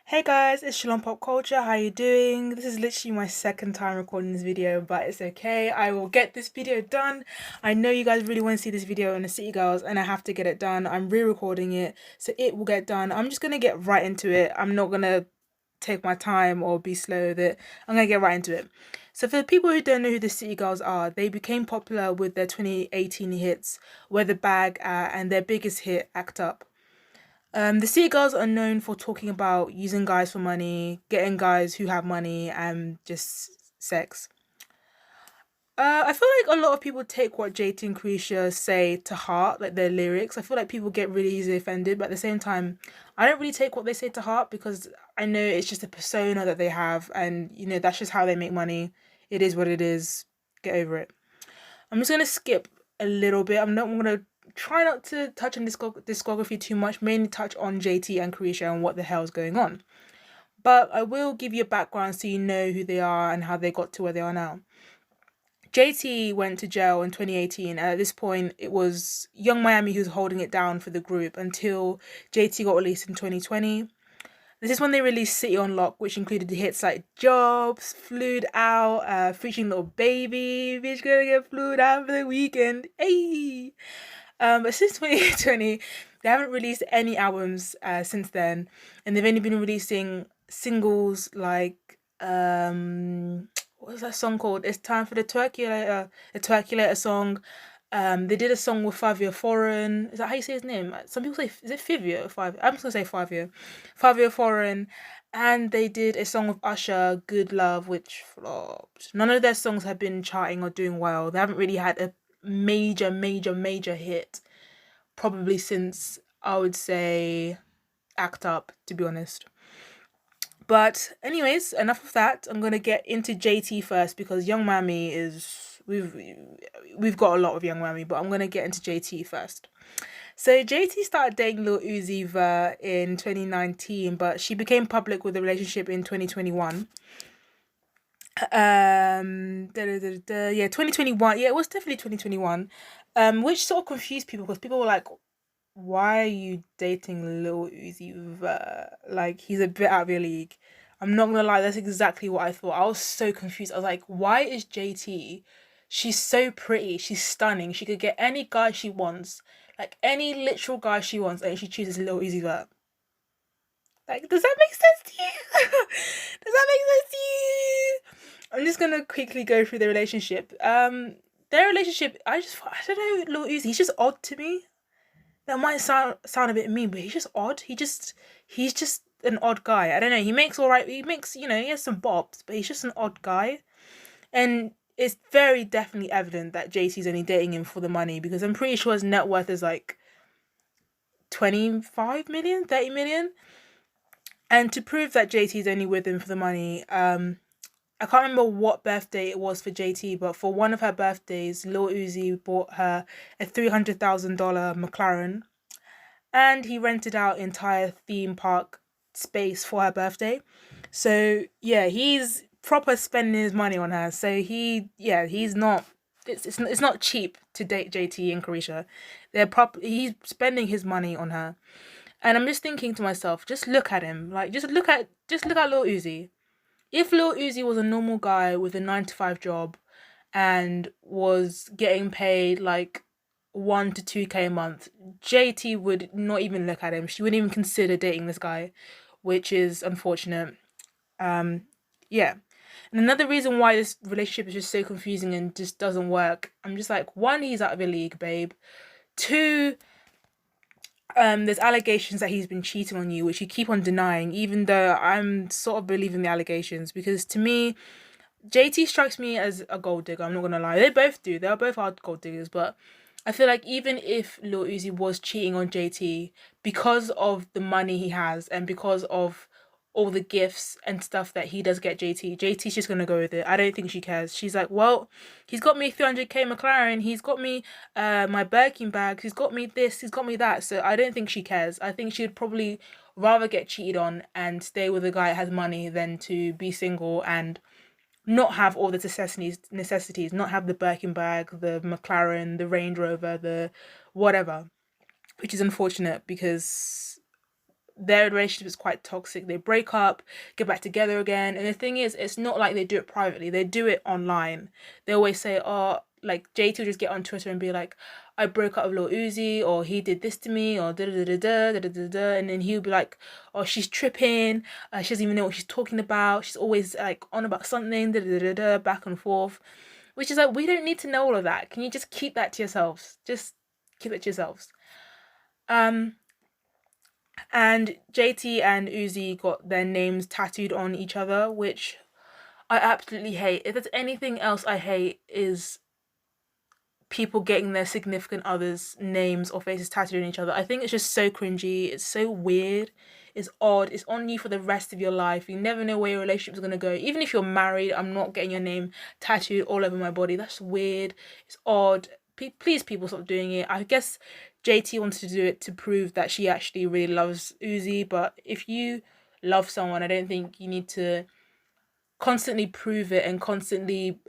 Hey guys, it's Shalompopculture. How you doing? This is literally my second time recording this video, but it's okay. I will get this video done. I know you guys really want to see this video on the City Girls, and I have to get it done. I'm re-recording it, so it will get done. I'm just gonna get right into it. I'm not gonna take my time or be slow with it. I'm gonna get right into it. So for the people who don't know who the City Girls are, they became popular with their 2018 hits, Where the Bag and their biggest hit, Act Up. The Seagulls are known for talking about using guys for money, getting guys who have money, and just sex. I feel like a lot of people take what JT and Caresha say to heart, like their lyrics. I feel like people get really easily offended, but at the same time, I don't really take what they say to heart because I know it's just a persona that they have, and that's just how they make money. It is what it is. Get over it. I'm just gonna skip a little bit. I'm gonna try not to touch on discography too much, mainly touch on JT and Caresha and what the hell's going on. But I will give you a background so you know who they are and how they got to where they are now. JT went to jail in 2018, and at this point it was Young Miami who was holding it down for the group until JT got released in 2020. This is when they released City on Lock, which included the hits like Jobs, Flued Out, featuring Little Baby, bitch gonna get flued out for the weekend, hey! But since 2020, they haven't released any albums since then, and they've only been releasing singles like what was that song called? It's Time for the Twerkulator, a Twerkulator song. They did a song with Fabio Foreign. Is that how you say his name? Some people say, is it Fivio or Five? I'm just gonna say Fabio. Fabio Foreign. And they did a song with Usher, Good Love, which flopped. None of their songs have been charting or doing well. They haven't really had a major hit probably since, I would say, Act Up, to be honest. But anyways, enough of that. I'm gonna get into JT first because Young Mammy is we've got a lot of Young Mammy, but I'm gonna get into JT first. So JT started dating Lil Uzi Vert in 2019, but she became public with a relationship in 2021. Yeah, 2021. Yeah, it was definitely 2021. Which sort of confused people because people were like, why are you dating Lil Uzi Vert? Like, he's a bit out of your league. I'm not gonna lie, that's exactly what I thought. I was so confused. I was like, why is JT? She's so pretty, she's stunning. She could get any guy she wants, like any literal guy she wants, and she chooses Lil Uzi Vert. Like, does that make sense to you? Does that make sense to you? I'm just gonna quickly go through the relationship. Their relationship, I don't know, Lil Uzi, he's just odd to me. That might sound a bit mean, but he's just odd. He's just an odd guy. I don't know. He makes alright. He makes he has some bops, but he's just an odd guy, and it's very definitely evident that JT's only dating him for the money because I'm pretty sure his net worth is like 25 million, 30 million. And to prove that JT's only with him for the money, I can't remember what birthday it was for JT, but for one of her birthdays, Lil Uzi bought her a $300,000 McLaren, and he rented out entire theme park space for her birthday. So yeah, he's proper spending his money on her. So he's not. It's not cheap to date JT and Caresha. He's spending his money on her, and I'm just thinking to myself, just look at him. Like just look at Lil Uzi. If Lil Uzi was a normal guy with a 9 to 5 job and was getting paid like 1 to 2K a month, JT would not even look at him. She wouldn't even consider dating this guy, which is unfortunate. Yeah. And another reason why this relationship is just so confusing and just doesn't work, I'm just like, one, he's out of your league, babe. Two, there's allegations that he's been cheating on you, which you keep on denying, even though I'm sort of believing the allegations because to me, JT strikes me as a gold digger. I'm not gonna lie, they both do. They are both hard gold diggers, but I feel like even if Lil Uzi was cheating on JT because of the money he has and because of all the gifts and stuff that he does get JT's just gonna go with it. I don't think she cares. She's like, well, he's got me 300K McLaren, he's got me my Birkin bags, he's got me this, he's got me that. So I don't think she cares. I think she'd probably rather get cheated on and stay with a guy that has money than to be single and not have all the necessities, not have the Birkin bag, the McLaren, the Range Rover, the whatever, which is unfortunate because their relationship is quite toxic. They break up, get back together again. And the thing is, it's not like they do it privately. They do it online. They always say, oh, like JT will just get on Twitter and be like, I broke up with Lil Uzi, or he did this to me, or da da da da da da da da. And then he'll be like, oh, she's tripping. She doesn't even know what she's talking about. She's always like on about something, da da da da, back and forth. Which is like, we don't need to know all of that. Can you just keep that to yourselves? Just keep it to yourselves. And JT and Uzi got their names tattooed on each other, which I absolutely hate. If there's anything else I hate, is people getting their significant others' names or faces tattooed on each other. I think it's just so cringy. It's so weird. It's odd. It's on you for the rest of your life. You never know where your relationship is going to go. Even if you're married, I'm not getting your name tattooed all over my body. That's weird. It's odd. Please, people, stop doing it. I guess JT wanted to do it to prove that she actually really loves Uzi, but if you love someone, I don't think you need to constantly prove it and constantly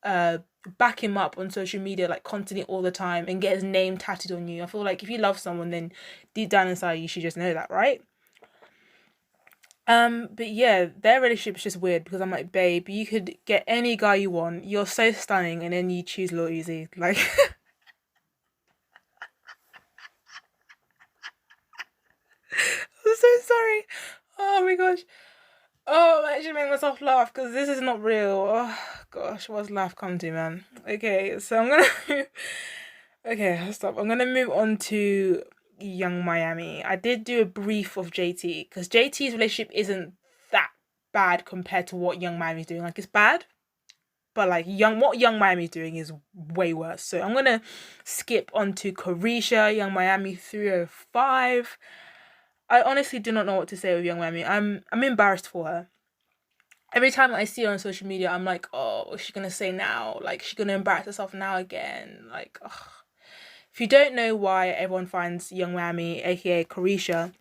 back him up on social media, like constantly all the time, and get his name tattooed on you. I feel like if you love someone, then deep down inside you should just know that, right? But yeah, their relationship's just weird because I'm like, babe, you could get any guy you want. You're so stunning, and then you choose Lil Uzi. Like, I'm so sorry. Oh my gosh. Oh, I'm actually making myself laugh because this is not real. Oh gosh, what's laugh come to, man? Okay, so I'm gonna okay, stop. I'm gonna move on to Young Miami. I did do a brief of JT because JT's relationship isn't that bad compared to what Young Miami's doing. Like, it's bad, but like what Young Miami's doing is way worse. So I'm gonna skip on to Caresha, Young Miami 305. I honestly do not know what to say with Young Miami. I'm embarrassed for her. Every time I see her on social media, I'm like, oh, what's she gonna say now? Like, she's gonna embarrass herself now again. Like, ugh. If you don't know why everyone finds Young Miami, aka Caresha,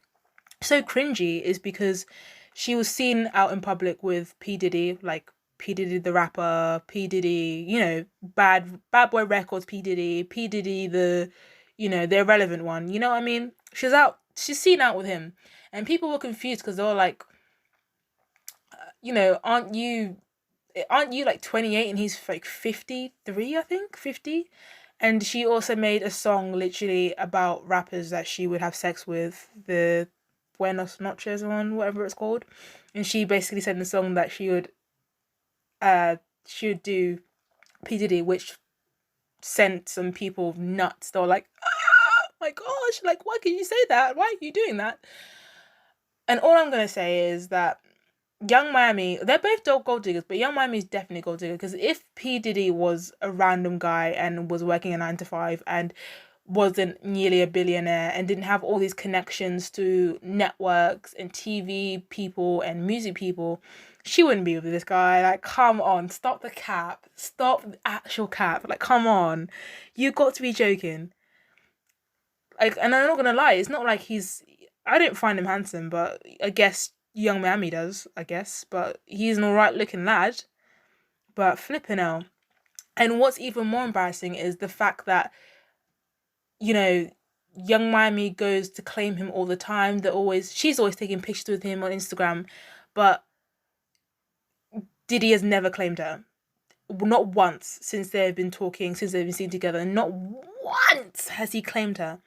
so cringy, is because she was seen out in public with P Diddy, like P Diddy the rapper, P Diddy, bad boy records, P Diddy the, the irrelevant one. You know what I mean? She's seen out with him, and people were confused because they were like, aren't you like 28 and he's like 53, I think, 50? And she also made a song literally about rappers that she would have sex with, the Buenos Noches one, whatever it's called. And she basically said in the song that she would do P Diddy, which sent some people nuts. They were like, oh my gosh, like, why can you say that? Why are you doing that? And all I'm gonna say is that Young Miami, they're both gold diggers, but Young Miami is definitely gold digger, because if P Diddy was a random guy and was working a 9 to 5 and wasn't nearly a billionaire and didn't have all these connections to networks and TV people and music people, she wouldn't be with this guy. Like, come on, stop the cap, stop the actual cap. Like, come on, you got to be joking. Like, and I'm not gonna lie, it's not like I don't find him handsome, but I guess Young Miami does, I guess. But he's an alright looking lad. But flipping hell. And what's even more embarrassing is the fact that, Young Miami goes to claim him all the time. She's always taking pictures with him on Instagram, but Diddy has never claimed her. Not once since they've been talking, since they've been seen together. Not once has he claimed her.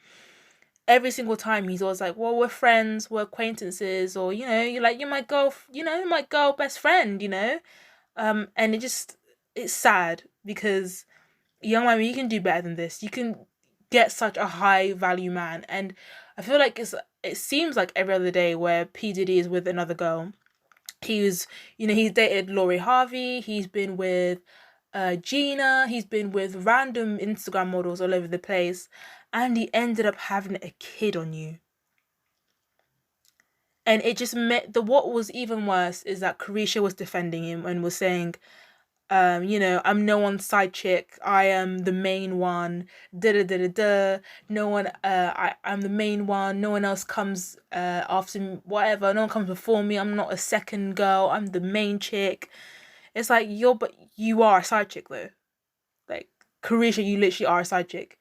Every single time he's always like, well, we're friends, we're acquaintances, or, you're like, you're my girl best friend, and it's sad because Young Miami, you can do better than this. You can get such a high value man. And I feel like it seems like every other day where P Diddy is with another girl. He's dated Lori Harvey, he's been with Gina, he's been with random Instagram models all over the place, and he ended up having a kid on you. And it just what was even worse is that Caresha was defending him and was saying, I'm no one's side chick. I am the main one. Da da da da da. No one. I'm the main one. No one else comes after me. Whatever. No one comes before me. I'm not a second girl. I'm the main chick. It's like but you are a side chick though. Like, Caresha, you literally are a side chick.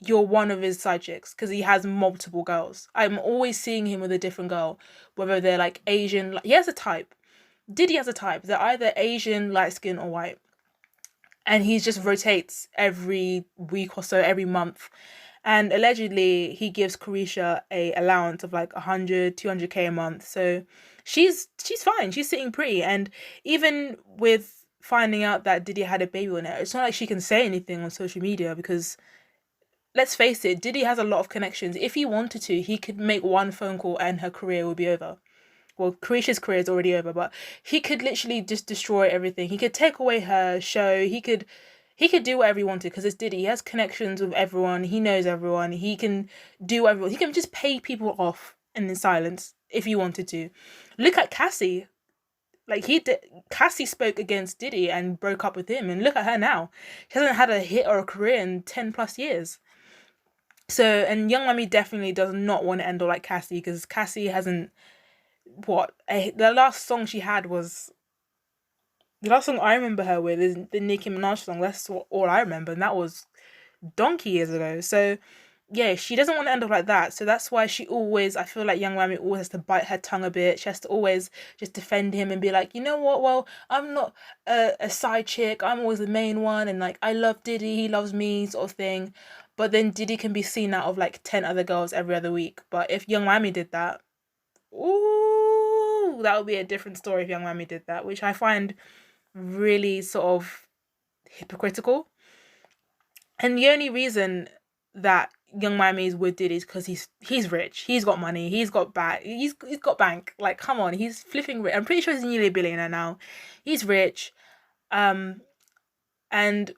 you're one of his side chicks, because he has multiple girls. I'm always seeing him with a different girl, whether they're like Asian. He has a type. Diddy has a type. They're either Asian, light skin, or white. And he just rotates every week or so, every month. And allegedly, he gives Caresha a allowance of like 100, 200K a month. So she's fine. She's sitting pretty. And even with finding out that Diddy had a baby on her, it's not like she can say anything on social media, because let's face it, Diddy has a lot of connections. If he wanted to, he could make one phone call and her career would be over. Well, Caresha's career is already over, but he could literally just destroy everything. He could take away her show. He could do whatever he wanted, because it's Diddy. He has connections with everyone. He knows everyone. He can do everyone. He can just pay people off and in silence if he wanted to. Look at Cassie. Like, Cassie spoke against Diddy and broke up with him, and look at her now. She hasn't had a hit or a career in 10 plus years. So, and Young Mami definitely does not want to end up like Cassie, because Cassie hasn't, the last song she had was, the last song I remember her with is the Nicki Minaj song. That's all I remember, and that was donkey years ago. So yeah, she doesn't want to end up like that. So that's why she always, I feel like Young Mami always has to bite her tongue a bit. She has to always just defend him and be like, you know what, well, I'm not a side chick, I'm always the main one, and like, I love Diddy, he loves me, sort of thing. But then Diddy can be seen out of like 10 other girls every other week. But if Young Mami did that, ooh, that would be a different story if Young Mami did that, which I find really sort of hypocritical. And the only reason that Young Mami is with Diddy is because he's rich, he's got money, he's got bank. Like, come on, he's flipping rich. I'm pretty sure he's nearly a billionaire now. He's rich. And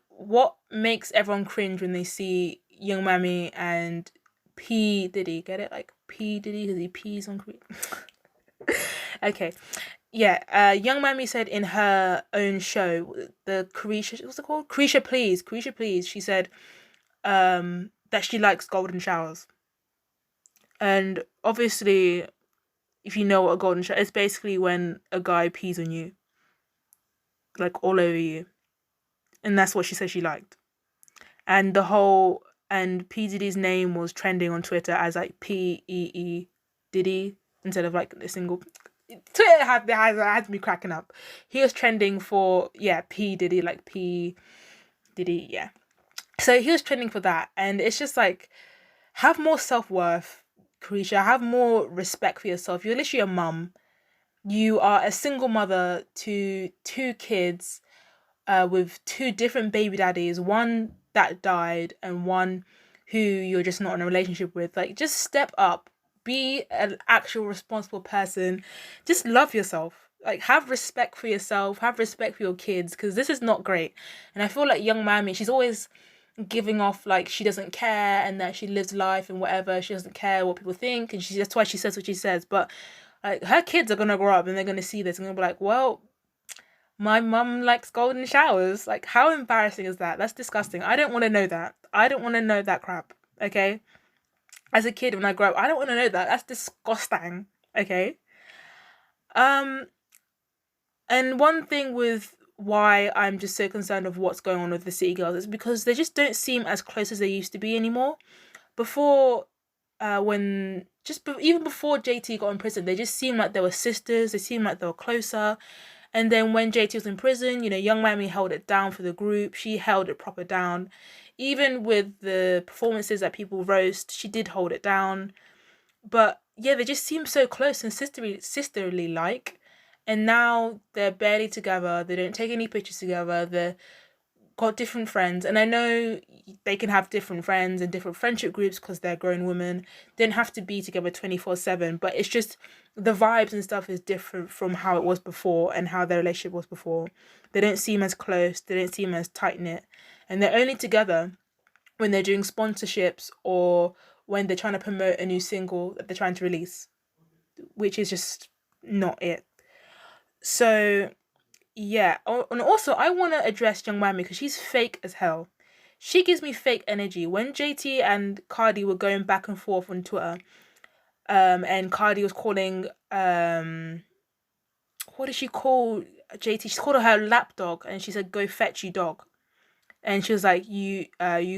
what makes everyone cringe when they see Young Mami and P Diddy, get it? Like P Diddy, because he pees on okay. Yeah, Young Mami said in her own show, the Caresha, what's it called? Caresha Please. She said that she likes golden showers. And obviously, if you know what a golden shower, it's basically when a guy pees on you, like all over you. And that's what she said she liked. And P Diddy's name was trending on Twitter as like P-E-E Diddy, instead of like a single. Twitter had me cracking up. He was trending for, yeah, P Diddy, like P Diddy, yeah. So he was trending for that, and it's just like, have more self-worth, Caresha. Have more respect for yourself. You're literally a mum. You are a single mother to 2 kids, with 2 different baby daddies, one that died and one who you're just not in a relationship with. Like, just step up. Be an actual responsible person. Just love yourself. Like, have respect for yourself. Have respect for your kids, because this is not great. And I feel like Young Mami, she's always giving off like she doesn't care and that she lives life and whatever. She doesn't care what people think, and that's why she says what she says. But like, her kids are gonna grow up and they're gonna see this and they're gonna be like, well, my mum likes golden showers. Like, how embarrassing is that? That's disgusting. I don't want to know that. I don't want to know that crap. Okay. As a kid, when I grow up, I don't want to know that. That's disgusting. Okay. And one thing with why I'm just so concerned of what's going on with the City Girls is because they just don't seem as close as they used to be anymore. Before, even before JT got in prison, they just seemed like they were sisters. They seemed like they were closer. And then when JT was in prison, you know, Young Mami held it down for the group. She held it proper down. Even with the performances that people roast, she did hold it down. But yeah, they just seem so close and sisterly like. And now they're barely together. They don't take any pictures together. They've got different friends. And I know they can have different friends and different friendship groups because they're grown women. They don't have to be together 24/7. But it's just the vibes and stuff is different from how it was before and how their relationship was before. They don't seem as close. They don't seem as tight-knit. And they're only together when they're doing sponsorships or when they're trying to promote a new single that they're trying to release, which is just not it. So yeah, and also I want to address Young Mami because she's fake as hell. She gives me fake energy. When JT and Cardi were going back and forth on Twitter, and Cardi was calling, what did she call JT? She called her lapdog, and she said, "Go fetch you dog." and she was like, you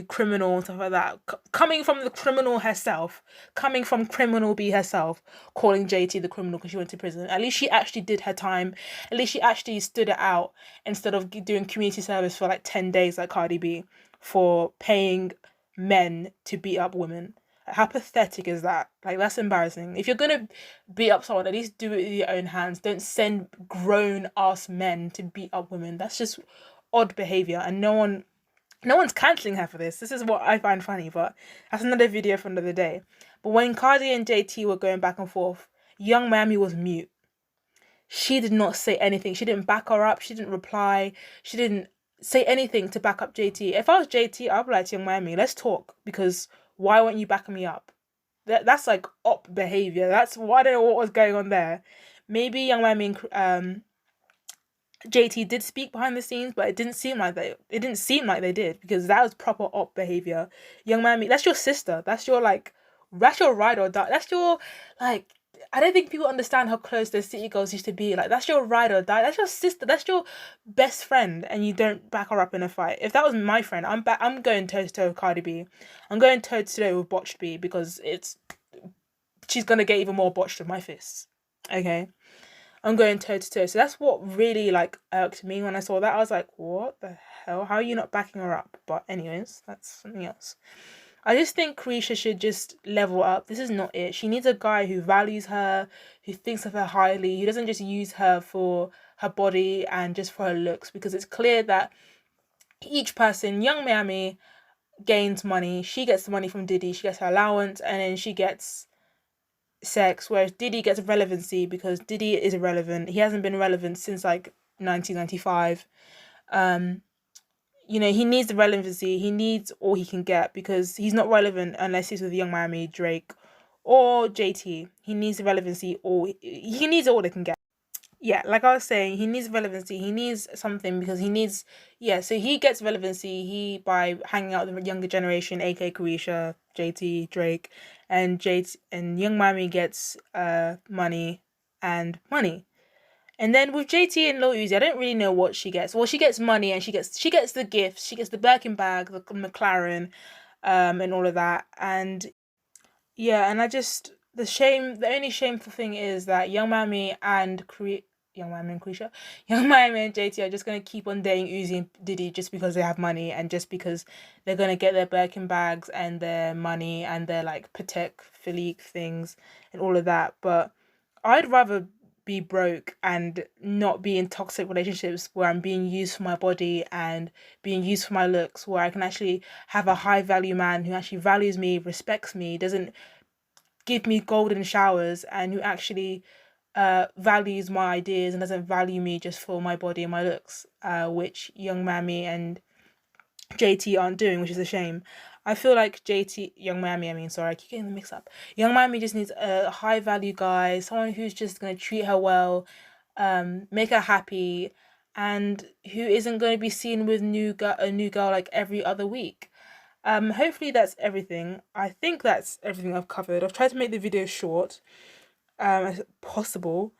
criminal and stuff like that. Coming from the criminal herself, coming from criminal B herself, calling JT the criminal because she went to prison. At least she actually did her time. At least she actually stood it out instead of doing community service for like 10 days like Cardi B for paying men to beat up women. How pathetic is that? Like, that's embarrassing. If you're gonna beat up someone, at least do it with your own hands. Don't send grown ass men to beat up women. That's just odd behavior, and no one's cancelling her for this. This is what I find funny, but that's another video for another day. But when Cardi and JT were going back and forth, Young Miami was mute. She did not say anything. She didn't back her up. She didn't reply. She didn't say anything to back up JT. If I was JT, I'd be like, Young Miami, let's talk, because why weren't you backing me up? That's like op behavior. That's why I don't know what was going on there. Maybe Young Miami and JT did speak behind the scenes, but it didn't seem like they did, because that was proper op behavior. Young Miami, that's your sister. That's your ride or die. That's your like. I don't think people understand how close the City Girls used to be. Like, that's your ride or die. That's your sister. That's your best friend, and you don't back her up in a fight. If that was my friend, I'm going toe to toe with Cardi B. I'm going toe to toe with Botched B, because she's gonna get even more botched with my fists. Okay, I'm going toe to toe. So that's what really like irked me when I saw that. I was like, what the hell? How are you not backing her up? But anyways, that's something else. I just think Caresha should just level up. This is not it. She needs a guy who values her, who thinks of her highly, who doesn't just use her for her body and just for her looks, because it's clear that each person, Young Miami gains money. She gets the money from Diddy. She gets her allowance, and then she gets sex, whereas Diddy gets relevancy because Diddy is irrelevant. He hasn't been relevant since like 1995. He needs the relevancy. He needs all he can get, because he's not relevant unless he's with Young Miami, Drake, or JT. He needs the relevancy, or he needs all they can get. Yeah, like I was saying, he needs relevancy. He needs something, because so he gets relevancy by hanging out with the younger generation, aka Caresha, JT, Drake, and Young Miami gets money and money. And then with JT and Lil Uzi, I don't really know what she gets. Well, she gets money, and she gets the gifts. She gets the Birkin bag, the McLaren, and all of that. And yeah, and the only shameful thing is that Young Miami and Caresha, Young Miami and JT are just gonna keep on dating Uzi and Diddy just because they have money, and just because they're gonna get their Birkin bags and their money and their like Patek Philippe things and all of that. But I'd rather be broke and not be in toxic relationships where I'm being used for my body and being used for my looks, where I can actually have a high value man who actually values me, respects me, doesn't give me golden showers, and who actually values my ideas and doesn't value me just for my body and my looks, which Young Miami and JT aren't doing, which is a shame. I feel like Young Miami, I keep getting them mixed up. Young Miami just needs a high value guy, someone who's just going to treat her well, make her happy, and who isn't going to be seen with a new girl like every other week. Hopefully that's everything. I think that's everything I've covered. I've tried to make the video short, as possible.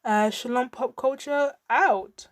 Shalompopculture out.